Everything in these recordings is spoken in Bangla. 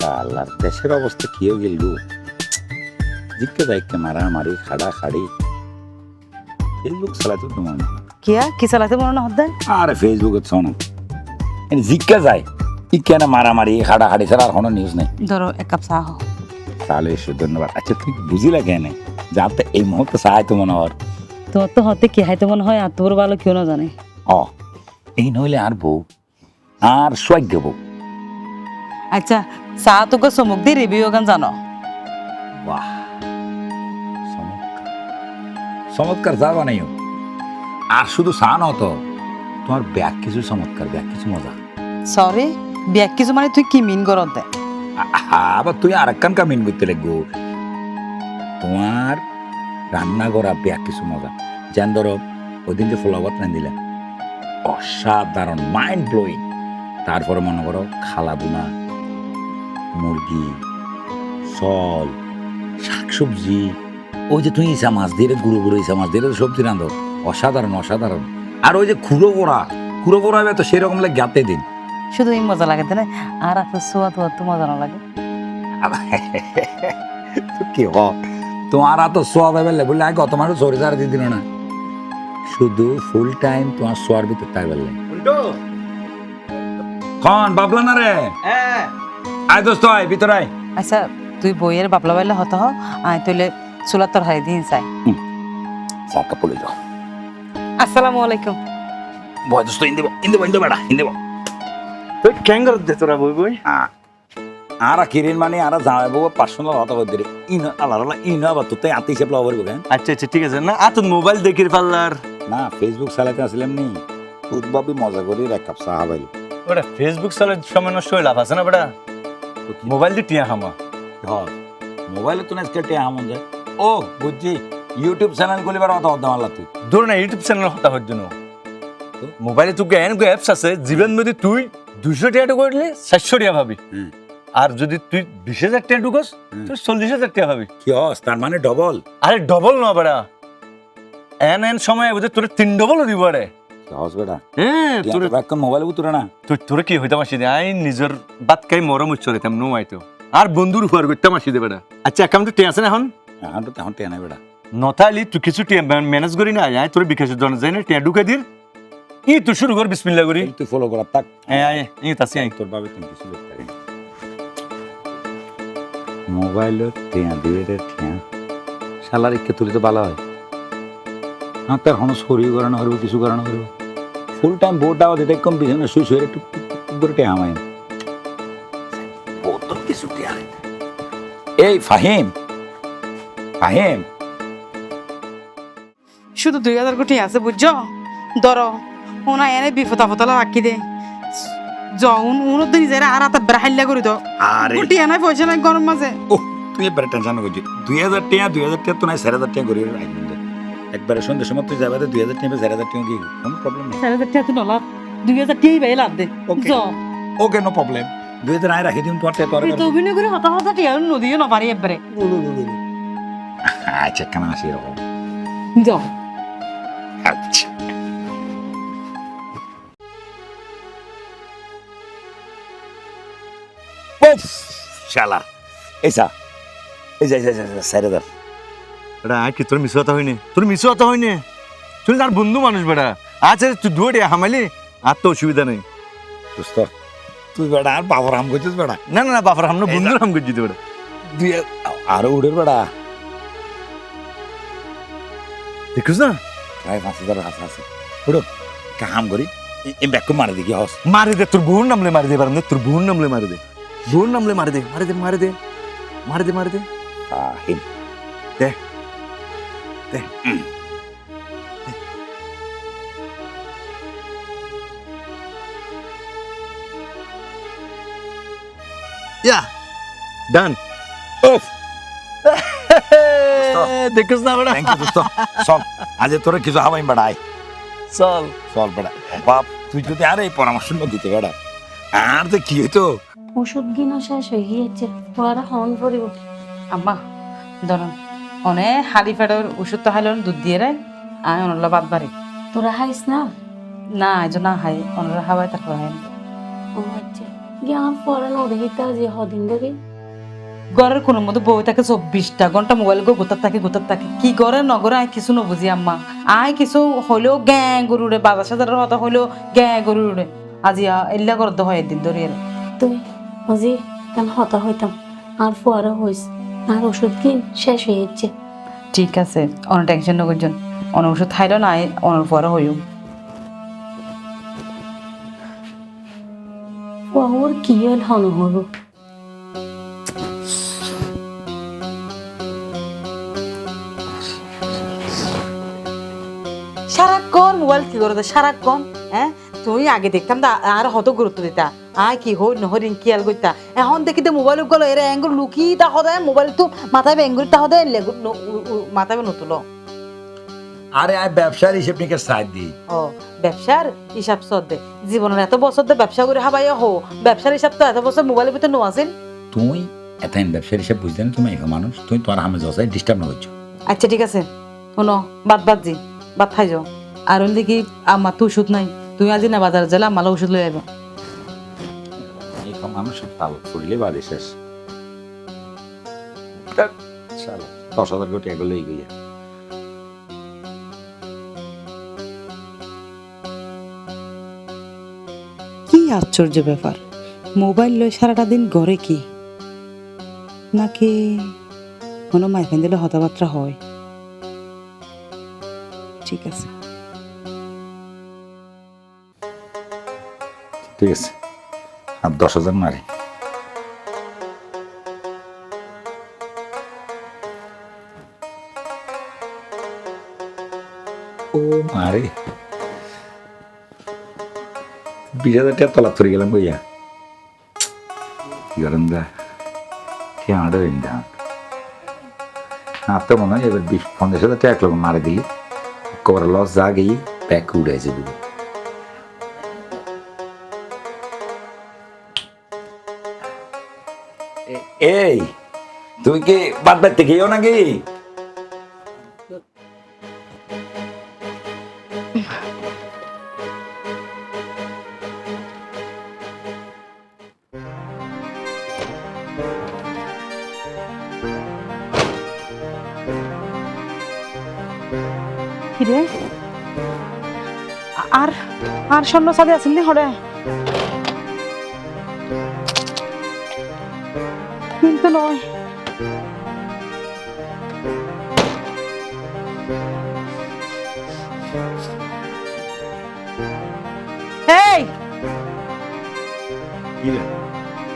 শালার দেশের অবস্থা কি হয়ে গেল জিজ্ঞে যাইকে মারামারি খাড়া খাড়ি ফেসবুক চালাতে তো মনে কিয়া কি চালাতে মনে না হদ্দায় আরে ফেসবুকে শোনো জিজ্ঞে যায় ই কেন মারামারি খাড়া খাড়ি ছাড়া আর কোনো নিউজ নেই ধরো এক কাপ চা হো তাহলে এসো ধন্যবাদ আচ্ছা তুই বুঝিলা কেন যাতে এই মুহূর্তে সাহায্য তো মনে হওয়ার তোর তো হতে কি হাইতে মনে হয় আর তোর ভালো কেউ না জানে ও এই নইলে আর বউ আর সোয়াগ্য বউ আচ্ছা চা তোকে চমক দিয়ে রিভিউ গান জানো বাহ চমৎকার চমৎকার যা বানাইও আর শুধু চা নয় তো তোমার ব্যাগ কিছু চমৎকার ব্যাগ কিছু মজা সরি ব্যাগ কিছু মানে তুই কি মিন করত দে আবার তুই আর একখান কামিন করতে লাগবো তোমার রান্না করা ব্যাগ কিছু মজা যেন ধরো ওই দিন যে ফলাবাত না দিলাম অসাধারণ মাইন্ড ব্লোয়িং তারপরে মনে করো খালা বুনা মুরগি ফল শাকসবজি ওই যে তুই ইসা মাছ দিয়ে গুঁড়ো গুঁড়ো ইসা মাছ দিয়ে সবজি রান্ধো অসাধারণ অসাধারণ আর ওই যে খুঁড়ো গোড়া হবে তো সেরকম লাগে গাতে দিন শুধু এই মজা লাগে না আর আপনার সোয়া তো তো মজা না লাগে কি হ তোমার তো সোয়া পাইবে বললে আগে তোমার সরি সারা দিয়ে দিল না শুধু ফুল টাইম তোমার সোয়ার ভিতর তাই বললে খন বাবলা না রে আয় দোস্ত আয় ভিতর আয় আচ্ছা তুই বইয়ের বাপলা বাইলে হত হ আয় তুইলে চুলার তোর হারি দিন চাই সাকা পড়ে যাও আসসালামু আলাইকুম বয় দোস্ত ইন্দে বেড়া তুই কেন দে তোরা বই আর কিরিন মানে আর জামাই বউ পার্সোনাল হতা করে দিলে আল্লাহ ইন আবার তো তাই আতি হিসেবে লবার কেন আচ্ছা আচ্ছা ঠিক আছে না আর তো মোবাইল দেখির পাল্লার না ফেসবুক চালাতে আসলাম নি খুবভাবে মজা করি এক কাপ চা হাবাই ওটা ফেসবুক চালে সময় নষ্ট হয়ে লাভ আছে না বেটা মোবাইল দিয়ে টিয়া খামা ধর মোবাইলে তো আজকে টিয়া হামন যায় ও বুঝছি ইউটিউব চ্যানেল খুলিবার অত অদ্দাম আল্লাহ তুই ধর না ইউটিউব চ্যানেল হতা হওয়ার জন্য মোবাইলে তুই এন অ্যাপস আছে জীবন মধ্যে তুই 200 টাকা করলে 400 টাকা ভাবি আর যদি তুই 20,000 টাকা ঢুকস তুই 40,000 টাকা ভাবি কি হস তার মানে ডবল আরে ডবল না বেটা এন সময় বুঝে তোর 3 ডবল দিব রে কি হস বেটা হ্যাঁ তোর এখন মোবাইল বুতুরে না তোর কি হইতাম আসি দে আই নিজের বাত কাই মরম উচ্চ দিতাম নো আইতো আর বন্ধুর উপর করতাম আসি দে বেটা আচ্ছা অ্যাকাউন্টে টিয়া আছে না এখন এখন টিয়া নাই বেটা নতালি তুই কিছু টিয়া ম্যানেজ করি না আয় তোর বিকাশের জন্য যাই না টিয়া ঢুকে দিন ই তুই শুরু কর বিসমিল্লাহ করি তুই ফলো করার তাক হ্যাঁ আয় ই তাসি আই তোর বাবে তুমি কিছু করতে পারি মোবাইলে টিয়া দিয়ে রে টিয়া শালার ইকে তুলি তো ভালো হয় না তার হন শরীর করানো হইব কিছু করানো হইব ফুল টাইম বোর্ডটাও দিতে কম পিছনে শুই শুয়ে একটু করে টিয়া আমায় বহুত কিছু টিয়া এই ফাহিম শুধু 2,000 কোটি আছে বুঝছো ধরো ওনা এনে বিপদ আপদলা রাখি দে যখন উনো তো নিজেরা আর হাতে ব্রাহাইল্লা করে দাও আরে কোটি এনে পয়সা নাই গরম মাঝে ও তুই এবারে টেনশন করছিস 2,000 টাকা তো নাই 4,000 টাকা করি রাখবেন একবারে সন্ধ্যের সময় তুই যাবে 2,000 টাকা 4,000 টাকা কি কোনো প্রবলেম নেই 4,000 টাকা তো নলাভ 2,000 টাকাই ভাই লাভ দে Okay. যো ওকে নো প্রবলেম 2,000 আয় রাখি দিন তোমার টাকা তোর তো অভিনয় করে হতা হতা টিয়া নদীও না পারি একবারে আচ্ছা কেন আসি এরকম যো আচ্ছা উফ শালা এইসা এই যাই স্যারেদার বেটা আয় কি তোর মিস হতা হইনি তুই তার বন্ধু মানুষ বেটা আচ্ছা তুই দুয়ে টিয়া হামাইলি আর তো অসুবিধা নেই দোস্ত তুই বেড়া আর বাবার হাম করছিস বেড়া না না না বাপার হামনা বন্ধুর হাম করছি তো বেটা তুই আরো উড়ের বেড়া দেখিস না প্রায় 5,000 আছে উড়ো কাম করি এই ব্যাগ মারে দেখি হস মারি দে তোর বোন নামলে মারি দে পারেন তোর বোন নামলে মারি দে বোন নামলে মারি দে ফাহিম দে ইয়া ডান উফ দেখিস না বেটা থ্যাংক ইউ দোস্ত চল আজ তোরে কিছু হামাই বেড়াই চল বেড়া বাপ তুই যদি আর এই পরামর্শ দিতে বেড়া আর তো কি হইতো ওষুধ কিনা শেষ হয়ে গিয়েছে পড়া হন পড়িব আম্মা ধরুন অনে হাড়ি ফেডর ওষুধ তো হাইলেন দুধ দিয়ে রায় আয় অনলা বাদ বাড়ি তোরা হাইস না না এই জন্য হাই অনরা হাওয়ায় তারপর হাই ও আচ্ছা কি আমার পরে নদীটা যে হদিন ধরে ঘরের কোনো মধ্যে বই থাকে 24টা ঘন্টা মোবাইল গো গোতার থাকে কি করে নগরে আয় কিছু নবুঝি আম্মা আয় কিছু হইলেও গ্যাঁ গরুরে বাজার সাজারের হতা হইলেও গ্যাঁ গরুরে আজি এল্লা করতে হয় একদিন ধরে তুই আজি কেন হতা হইতাম আর পরে হইস আর ওষুধ কিন শেষ হয়ে যাচ্ছে ঠিক আছে অনেক টেনশন নগরজন অনেক ওষুধ খাইল না অনেক পরে হইও ওর কি হল হন হব সারাক্ষণ মোবাইল কি করে সারাক্ষণ হ্যাঁ তুই আগে দেখতাম দা আর হত গুরুত্ব দিতা আয় কি হই নহরিন কিয়াল করতা এখন দেখি তো মোবাইল গেল এরা অ্যাঙ্গুল লুকি তা হদায় মোবাইল তো মাথায় ব্যাঙ্গুল তা হদায় মাথায় নতুলো আরে আয় ব্যবসার হিসেব নিকেশ সাইড দিই ও ব্যবসার হিসাব দে জীবনের এত বছর দে ব্যবসা করে হাবাইয়া হো ব্যবসার হিসাব তো এত বছর মোবাইলের ভিতরে নো আসেন তুই এত ব্যবসার হিসেব বুঝতে না তুমি এক মানুষ তুই তোমার হামে জসাই ডিস্টার্ব না করছো আচ্ছা ঠিক আছে শোনো বাদ জি বাদ খাই যাও আর ওই দেখি আমার তো ওষুধ নাই তুই আজি না বাজার গেলে আমার ওষুধ লই আইবা এক মানুষ তাল ফুললে বাড়ি শেষ 10,000 কোটি এগুলো গিয়ে কি আশ্চর্য ব্যাপার মোবাইল লই সারাটা দিন ঘরে কি নাকি কোনো মাইফেন দিলে হতাবার্তা হয় ঠিক আছে ঠিক আছে আর 10,000 মারি ও মারে 20,000 টাকা তলা পড়ে গেলাম বইয়া কি করেন দা কি আড়ে ইন্দা তো মনে হয় এবার 50,000 টাকা এক লোক মারে দিলি কবার লস যা গিয়ে ব্যাগ উড়াইছে দিবি এই তুই কি বাদ বাড়তে খেয়েও নাকি কিরে আর আর স্বর্ণ সাদে আছেন নি হরে কিন্তু নয় এই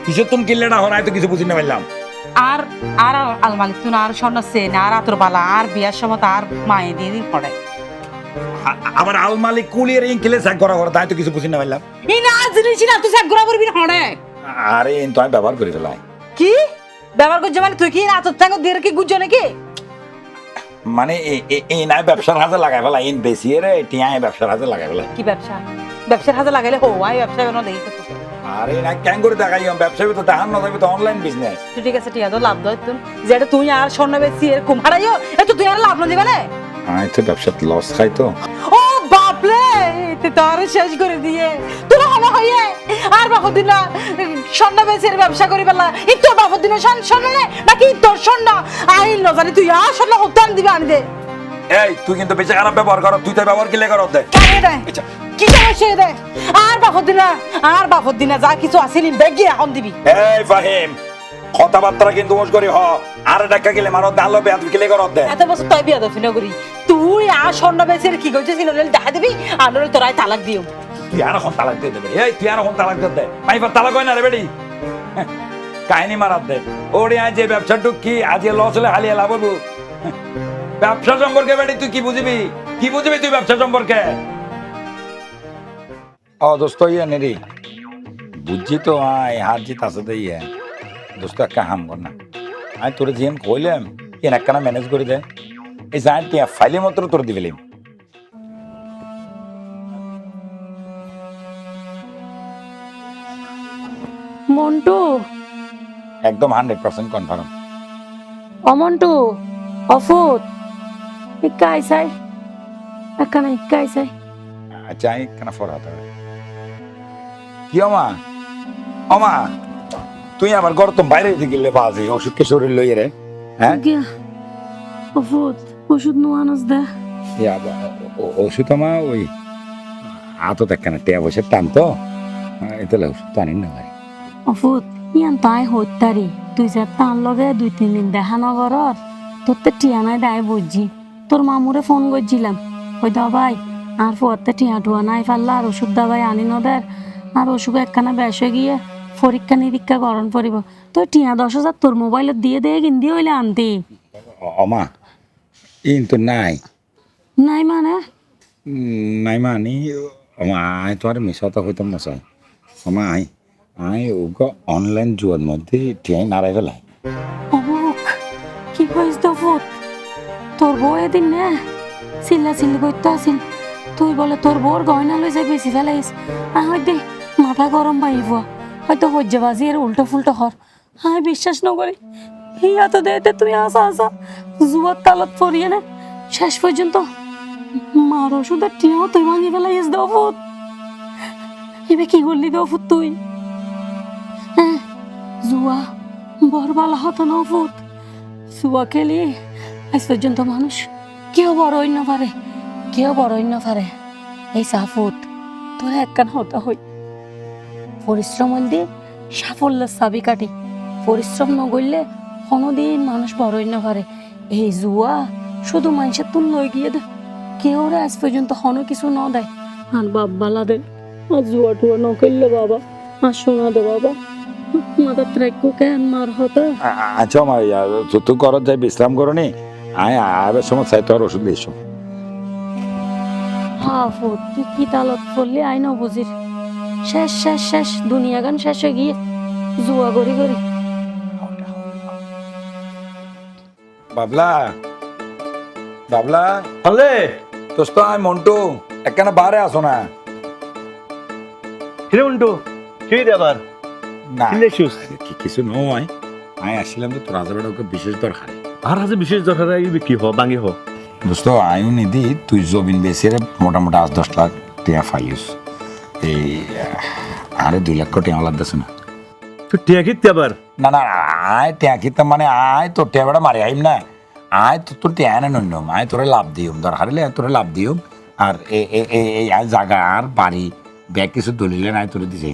কিসের তুমি কিনলে না হরাই তো কিছু বুঝি না পারলাম আর আর আলমালিক তুন আর স্বর্ণ সেন আর আতর বালা আর বিয়ার সময় আর মায়ে দিয়ে দিন পড়ে আবার আলমালি কুলিয়ে রিং কিলে স্যাক করা করে তাই তো কিছু বুঝি না পারলাম এই না জিনিস না তুই স্যাক ঘোরা করবি হড়ে আরে তো আমি ব্যবহার করে ফেলাই কি ব্যবহার করছে মানে তুই কি আতর টাঙ্গ দিয়ে কি গুজো নাকি মানে এই নাই ব্যবসার হাতে লাগাই ফেলা ইন বেশি রে টিয়ায় ব্যবসার হাতে লাগাই ফেলা কি ব্যবসা ব্যবসার হাতে লাগাইলে হো আই ব্যবসা কেন দেখি আরে না কেন করে দেখাই ব্যবসা তো দেখান না তো অনলাইন বিজনেস তুই ঠিক আছে টিয়া তো লাভ দয় তুই যেটা তুই আর স্বর্ণ বেশি এরকম হারাইও এত তুই আর লাভ না দিবে না আমি তো ব্যবসা লস খাই তো ও বাপরে তুই তো আর শেষ করে দিয়ে তোর হলো হইয়ে আর বাপদিন না স্বর্ণ বেচের ব্যবসা করি বেলা এই তোর বাপদিন স্বর্ণ নে নাকি তোর স্বর্ণ আই লজানি তুই আর স্বর্ণ হতান দিবে আনি দে এই তুই কিন্তু বেশি খারাপ ব্যবহার কর তুই তাই ব্যবহার কিলে করত দে কারে দে কি সমস্যা দে আর বাপদিন যা কিছু আসেনি বেগি এখন দিবি এই ফাহিম কথাবার্তা কিন্তু ওস করি হ আর টাকা গেলে মারো দালো বেয়াদ কিলে করত দে এত বছর তাই বিয়া দফিনা করি তুই আর স্বর্ণ বেচের কি কইছিস নলে দেখা দিবি আর নলে তোরাই তালাক দিও তুই আর এখন তালাক দিয়ে দেবে এই তুই আর এখন তালাক দিয়ে দে মাইফার তালাক হয় না রে বেডি কাহিনী মারাত দে ওরে আজ যে ব্যবসা কি আজ লস হলে হালিয়ে লাভ হবো ব্যবসা সম্পর্কে বেডি তুই কি বুঝবি তুই ব্যবসা সম্পর্কে ও দোস্ত ইয়ে নেরি বুঝছি তো আয় হার জিত আছে তো ইয়ে দোস্ত একটা হাম কর না আমি তোর জিএম কইলাম এন একখানা ম্যানেজ করে দে এই যাই টিয়া ফাইলে মাত্র তোর দিবেলিম মন্টু একদম 100% কনফার্ম অমন্টু অফুত ইকাই সাই এখানে ইকাই সাই আচ্ছা আমি কেন ফরাতে কি মা অমা তুই আমার ঘর তো বাইরে গেলে বাজে ওষুধকে শরীর লইয়ে রে হ্যাঁ গিয়া ওষুধ ওষুধ নোয়ানস দে ওষুধ আমা ওই হাতও দেখ না টিয়া বসে টান তো এতলে ওষুধ তো আনিন না ভাই ওষুধ ইয়ান তাই হইতারি তুই যে তার লগে 2-3 দিন দেখা নগরর তোর তো টিয়া নাই দায় বুঝছি তোর মামুরে ফোন করছিলাম ওই দা ভাই আর ফুয়াতে টিয়া টুয়া নাই পারলা আর ওষুধ দাবাই আনি নদের আর ওষুধ একখানা বেশ হয়ে গিয়ে পরীক্ষা নিরীক্ষা গরম পড়িব তুই টিয়া 10,000 তোর মোবাইলত দিয়ে কিন্দি হইলে আনতি অমা ইন তো নাই নাই মানে নাই মানি অমা আই তো আর মিশাতে হইতাম না চাই অমা আই ওকে অনলাইন জুয়ার মধ্যে টিয়াই নাড়াই ফেলাই অমুক কি হয়েছে তো ফুট তোর বউ এদিন না চিল্লি করতে আসিল তুই বলে তোর বউর গয়না লই যাই বেশি ফেলাইস হয়তো মাথা গরম পাইব হয়তো হজ্জাবাজি এর উল্টো ফুলটো হর আমি বিশ্বাস নকরি হিয়া তো দেতে তুই আসা জুয়ার তালত পড়িয়ে না শেষ পর্যন্ত মার ওষুধের টিয়াও তুই ভাঙি ফেলাইস দেও ফুট এবার কি করলি দেও ফুট তুই হ্যাঁ জুয়া বরবালা হতো না ফুট জুয়া খেলি আজ পর্যন্ত মানুষ কেউ বড় হইন পারে কেউ বড় হইন পারে এই সাফুট তোর একখান হতা হই পরিশ্রম হইলে সাফল্যের চাবি কাটি পরিশ্রম নগরলে কোনোদিন মানুষ বড় হইন পারে এই জুয়া শুধু মানুষের তুল লই গিয়ে দে কেউ রে আজ পর্যন্ত কোনো কিছু ন দেয় আর বাব্বালা দে আর জুয়া টুয়া ন করলে বাবা আর শোনা দে বাবা মাথা ট্রেকু কেন মার হতা আচ্ছা আমার তুই করত যাই বিশ্রাম করো নি আয় আবার সময় চাই তোর ওষুধ দিয়েছো ফুট তুই কি তালত পড়লি আইন বুঝির শেষ দুনিয়া গান শেষ হয়ে গিয়ে জুয়া গড়ি বাবলা বাবলা হলে তোর তো আয় মন্টু একখানে বারে আসো না কিরে মন্টু কি রে আবার না কি লেখছিস কিছু নয় আয় আসছিলাম তো তোর রাজাবেটা ওকে বিশেষ দরকার আর হাতে বিশেষ দরকার কি হ বাঙ্গি হ দোস্ত আয়ু নিদি তুই জমিন বেচে মোটামুটি 8-10 লাখ টিয়া ফাইলিস এই আরে 2 লাখ টিয়া আলাদা আছে না তুই টিয়া কিনতে আবার না না আয় টিয়া কিতাম মানে আয় তোর টিয়া বেটা মারি আইম না আয় তো তোর টিয়া না নইম আয় তোরে লাভ দিম দরকার হলে তোরে লাভ দিম আর এই আয় জায়গা আর বাড়ি ব্যাগ কিছু দলিলে নাই তোরে দিছে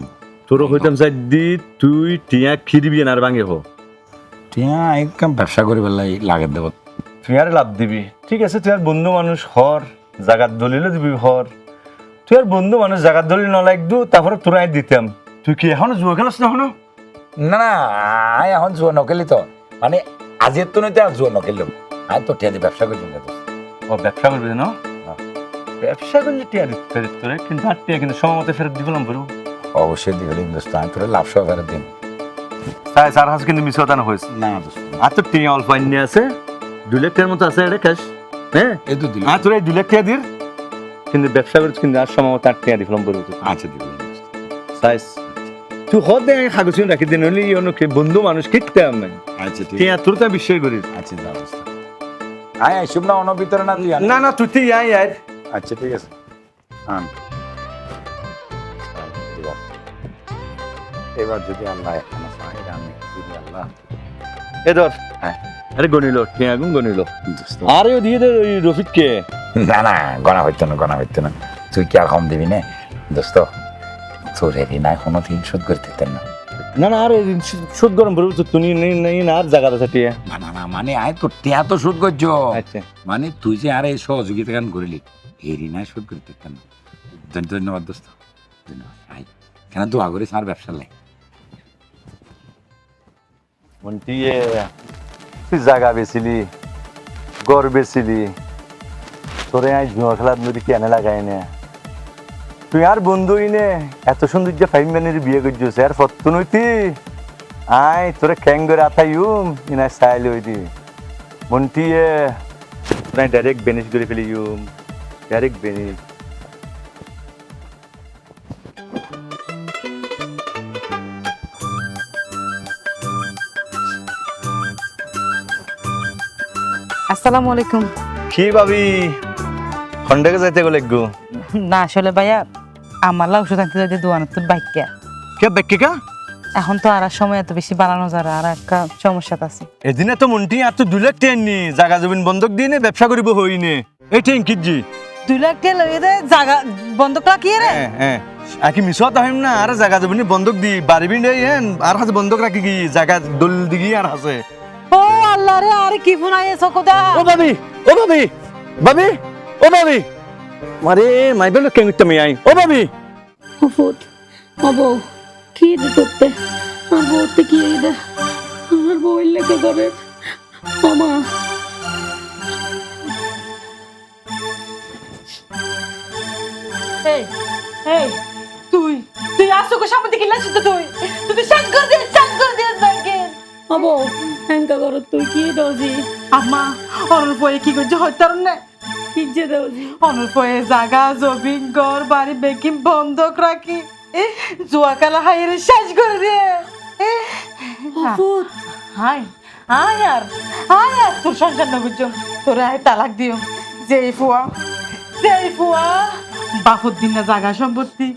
তোর হইতাম চাই দি তুই টিয়া খিদিবি না আর বাঙ্গি হ টিয়া একদম ব্যবসা করি বেলাই লাগে দেব তুই আর লাভ দিবি ঠিক আছে তুই আর বন্ধু মানুষ হর জাগাত দলিলে দিবি হর তুই আর বন্ধু মানুষ জাগাত দলিল ন লাগদু তারপরে তোরা দিতাম তুই কি এখনো জুয়া খেলাস না এখনো না না আয় এখন জুয়া নকেলি তো মানে আজের তো নইতে আর জুয়া নকেলিম আয় তো টিয়া দিয়ে ব্যবসা করছি না তো ও ব্যবসা করবি না ব্যবসা করলে টিয়া দিতে ফেরত তোরে কিন্তু আর টিয়া কিন্তু সময় মতো ফেরত দিবলাম বলু অবশ্যই দিবে দোস্ত আমি তোরে লাভ সহ ফেরত দিন তাই চার হাজার কিন্তু মিস হতা না হয়েছে না দোস্ত আর তোর টিয়া অল্প আইন আছে 2 লাখ টাকার মতো আছে এটা ক্যাশ হ্যাঁ এই তো দিল আর তোর এই 2 লাখ টাকা দির কিন্তু ব্যবসা করছিস কিন্তু আর সময় মতো আর টিয়া দিলাম বলু আচ্ছা দিবে সাইজ তুই হদ দে কাগজ রাখি দিন হলে অনেক বন্ধু মানুষ কিনতে আমি আচ্ছা ঠিক টিয়া তোর তো বিশ্বাস করিস আচ্ছা যা দোস্ত আয় আইসব না অন্য ভিতরে না তুই না না তুই তুই আয় আর আচ্ছা ঠিক আছে আন এবার যদি আল্লাহ এখানে চাই আমি যদি আল্লাহ এ ধর হ্যাঁ আরে গনিল টিয়া গুন গনিল দোস্ত আরে দিয়ে দে ওই রফিককে না না গনা হইতো না তুই কি আর কম দিবি না দোস্ত তোর হেরি না কোনো দিন শোধ করতে দিতেন না না না আরে সুদ গরম বলবো তো তুই নেই না আর জায়গা আছে টিয়া না না না মানে আয় তোর টিয়া তো শোধ করছো আচ্ছা মানে তুই যে আর এই সহযোগিতা গান করিলি হেরি না শোধ করতে দিতেন না ধন্যবাদ দোস্ত ধন্যবাদ আয় কেন দোয়া করিস আর ব্যবসা লাই মন্টি তুই জায়গা বেছিলি গড় বেছিলি তোরে আই জুয়া খেলার নদী কেন লাগাই না তুই আর বন্ধুই নে এত সৌন্দর্য ফাইভ ম্যানের বিয়ে করছিস আর ফত্ত নইতি আয় তোরে খ্যাং করে আতাইম ইনা চাইলে ওই দি মন্টি তোরা ডাইরেক্ট বেনিশ করে ফেলিম ডাইরেক্ট বেনিশ আসসালামু আলাইকুম কি ভাবি খন্ডকে যাইতে গেলে গো না আসলে ভাইয়া আমার ওষুধ আনতে যাইতে দোয়ানোর তোর বাইকটা কে ব্যাগ কা এখন তো আর সময় এত বেশি বাড়ানো যায় না, আর একটা সমস্যা আছে। এদিনে তো মন্টি আর তো 2 লাখ টেন নি জাগা জমিন বন্ধক দিয়ে নে ব্যবসা করিব হইনে এই টেন কিজি 2 লাখ টাকা লইয়ে দে জায়গা বন্ধক রাখি রে। হ্যাঁ আকি মিছত আহিম না আর জাগা জমিন বন্ধক দি বাড়িবি নেই হেন আর হাতে বন্ধক রাখি কি জাগা দল দিগি আর আছে ও আল্লাহ রে, আর কি ফোন আইয়ে সকদা। ও ভাবি ও ভাবি ভাবি ও ভাবি মারে মাইবেল কেমিতে আমি আই ও ভাবি অফুত অবো কি দে তোতে আর বউতে কি দে আমার বউয়ের লেগে করে মামা এই এই তুই তুই আসো কো সামনে দিকে লাসি তো তুই শাক করে দে নাকি। অবো হ্যাঙ্কা করো তুই কি দোজি আম্মা অনুর পয়ে কি করছে হইতার না, কি যে দোজি অনুর পয়ে জায়গা জমিন ঘর বাড়ি বেকিং বন্ধক রাখি জুয়া খেলা হাইরে শেষ করে দিয়ে। অফুত হাই আর তোর সংসার না বুঝছো, তোরা তালাক দিও। যেই ফুয়া বাপুর দিন না জায়গা সম্পত্তি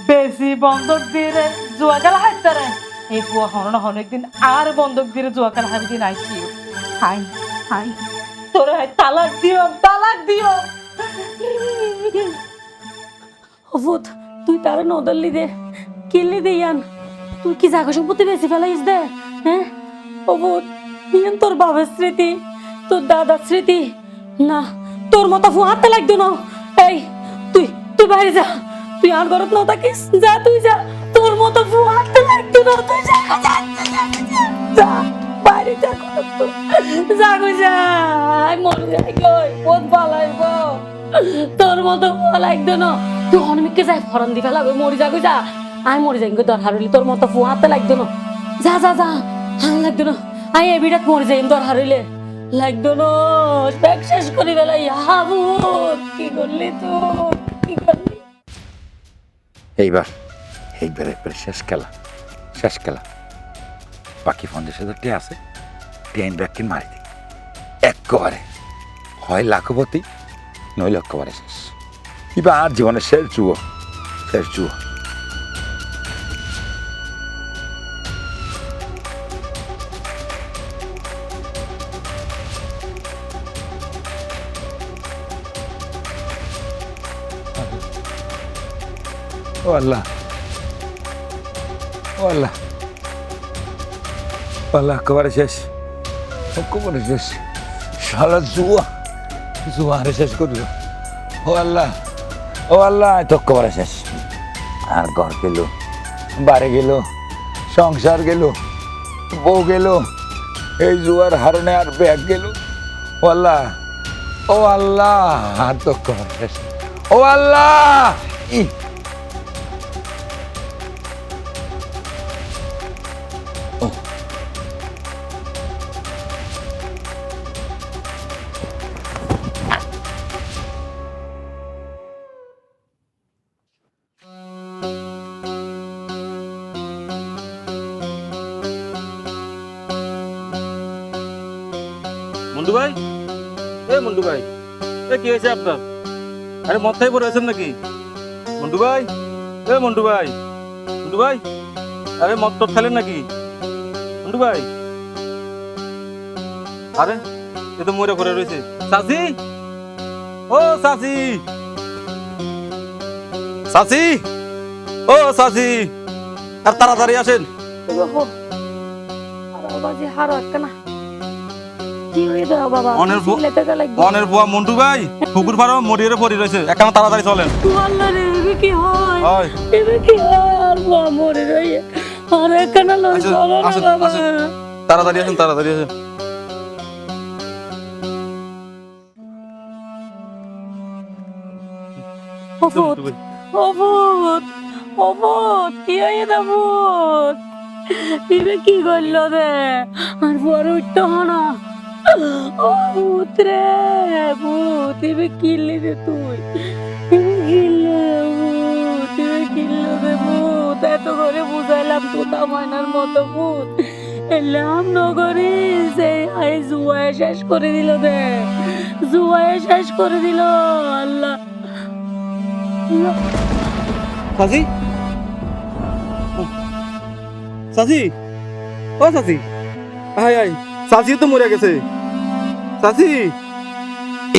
বেশি বন্ধক দিয়ে রে জুয়া খেলা হাইতে রে, এই ফুয়া হন একদিন আর বন্ধক দিয়ে জুয়া খেলা হাইতে দিন আইছি। হাই তোরা তালাক দিও। অফুত তুই তার নদল্লি দে কিনলি দে ইয়ান তুই কি জায়গা সম্পত্তি বেশি ফেলাইস দে হ্যাঁ অফুত ইয়ান তোর বাবার স্মৃতি তোর দাদার স্মৃতি না তোর মতো ফু হাতে লাগতো না। এই তুই তুই বাইরে যা, তুই আর ঘরত না থাকিস, যা তুই যা, তোর মতো ফু হাতে লাগতো না, তুই যা যা বাইরে যা যা গো যা আই মরে যাই গই বহুত ভালাইব তোর মতো ফু লাগতো না, তুই অনেককে যাই ফরন দি ফেলাবে মরে যা গো যা আই মরে যাই গো দরকার হইলে তোর মতো ফু হাতে লাগতো না, যা যা যা হ্যাঁ লাগতো না আই এ বিরাট মরে যাই দরকার হইলে লাগতো না ব্যাগ শেষ করি বেলা হাবু কি করলি তুই কি করলি এইবার শেষ খেলা বাকি 50,000 টাকা আছে, 10 ব্যাগ কিন মারি দিই একেবারে, হয় লাখপতি নইলে একেবারে শেষ। এবার আর জীবনের শেষ জুয়ো। ও আল্লাহ একেবারে শেষ সারা জুয়া আরে শেষ করল। ও আল্লাহ তো একেবারে শেষ। আর ঘর গেল, বাড়ি গেল, সংসার গেল, বউ গেল, এই জুয়ার হারণে আর ব্যাগ গেল। ও আল্লাহ আর তো একেবারে শেষ। ও আল্লাহ মন্টু ভাই এ কি হয়েছে আপনার? আরে মাথায় পড়ে আছেন নাকি মন্টু ভাই? মন্টু ভাই আরে মদ টদ খেলেন নাকি মন্টু ভাই? আরে এ তো মরে পড়ে রয়েছে। চাচি ও চাচি ও চাচি আর তাড়াতাড়ি আসেন। বাজি হারো একখানা কি হয়ে দাও বাবা অনের বুয়া মন্টু ভাই পুকুর পাড়ে মরিয়ে পড়ে রয়েছে, একখানা তাড়াতাড়ি চলেন। আল্লাহ রে এবে কি হয় এবে কি হয় আর বুয়া মরে রয়ে আর একখানা লই চলো না বাবা তাড়াতাড়ি আসেন অবুত কি হয়ে দাবুত এবে কি করলো রে আর বড় উঠতে হনা ও ভূত রে ভূত এবে কিনলি রে তুই কিনলো রে ভূত এত করে বুঝাইলাম তোতা ময়নার মতো ভূত এলাম নগরী সে আই জুয়ায় শেষ করে দিল রে আল্লাহ চাচি ও চাচি আয় আয় চাচি তো মরে গেছে চাচি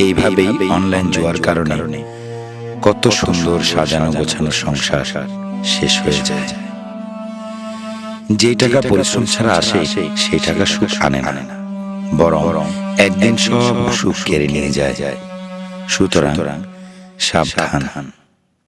এইভাবেই অনলাইন জুয়ার কারণে কত সুন্দর সাজানো গোছানো সংসার শেষ হয়ে যায়। যে টাকা পরিশ্রম ছাড়া আসে সেই টাকা সুখ আনে না, বরং একদিন সব সুখ কেড়ে নিয়ে যায়। সুতরাং সাবধান।